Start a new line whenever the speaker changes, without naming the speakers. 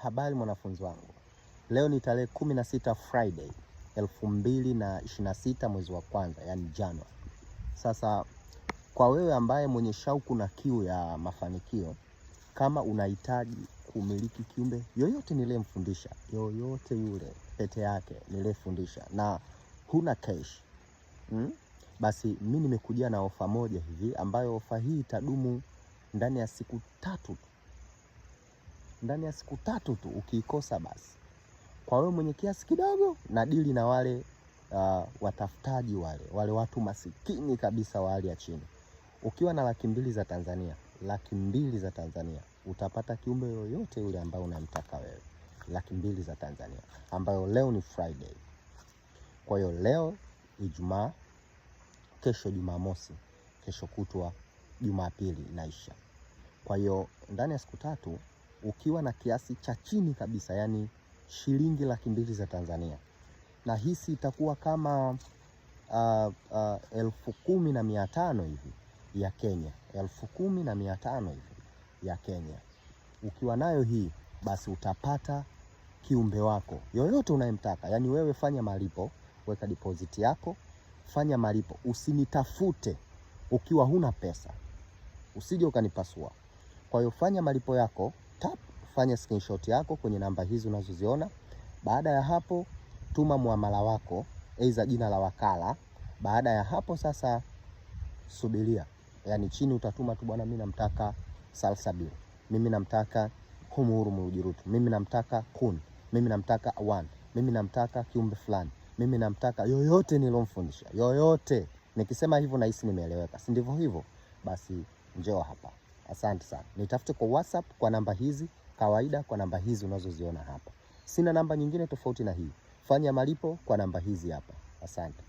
Habari mwanafunzi wangu. Leo ni tarehe 16 Friday 2026 mwezi wa kwanza, yani January. Sasa kwa wewe ambaye mwenye shauku na kiu ya mafanikio, kama unahitaji kumiliki kiumbe yoyote nilemfundisha, yoyote yule pete yake nilefundisha na huna cash, basi mimi nimekuja na ofa moja hivi ambayo ofa hii itadumu ndani ya siku 3 tu. Ndani ya siku 3 tu. Ukiikosa basi kwa wewe mwenye kiasi kidogo, na dili na wale watafutaji, wale watu masikini kabisa wa hali ya chini. Ukiwa na 200,000 za Tanzania, 200,000 za Tanzania utapata kiumbe yoyote yule ambao unamtaka wewe. 200,000 za Tanzania, ambayo leo ni Friday. Kwa hiyo leo Ijumaa, kesho Jumamosi, kesho kutwa Jumapili inaisha. Kwa hiyo ndani ya siku 3 ukiwa na kiasi cha chini kabisa, yani shilingi 200,000 za Tanzania, na hisi itakuwa kama 10,500 hivi ya Kenya, 10,500 hivi ya Kenya. Ukiwa nayo hii, basi utapata kiumbe wako yoyote unayemtaka. Yani wewe fanya malipo, weka deposit yako, fanya malipo. Usinitafute ukiwa huna pesa, usije ukanipasua. Kwa hiyo fanya malipo yako, fanya screenshot yako kwenye namba hizi unazoziona. Baada ya hapo tuma muamala wako, aidha jina la wakala. Baada ya hapo sasa subiria, yani chini utatuma tu, bwana mimi namtaka Salsabil, mimi namtaka Humuru Mujirutu, mimi namtaka Kun, mimi namtaka Awan, mimi namtaka kiumbe fulani, mimi namtaka yoyote nilomfundisha, yoyote. Nikisema hivyo nahisi nimeeleweka, si ndivyo hivyo? Basi njoo hapa. Asante sana. Nitafute kwa WhatsApp kwa namba hizi kawaida, kwa namba hizi unazoziona hapa. Sina namba nyingine tofauti na hii. Fanya malipo kwa namba hizi hapa. Asante.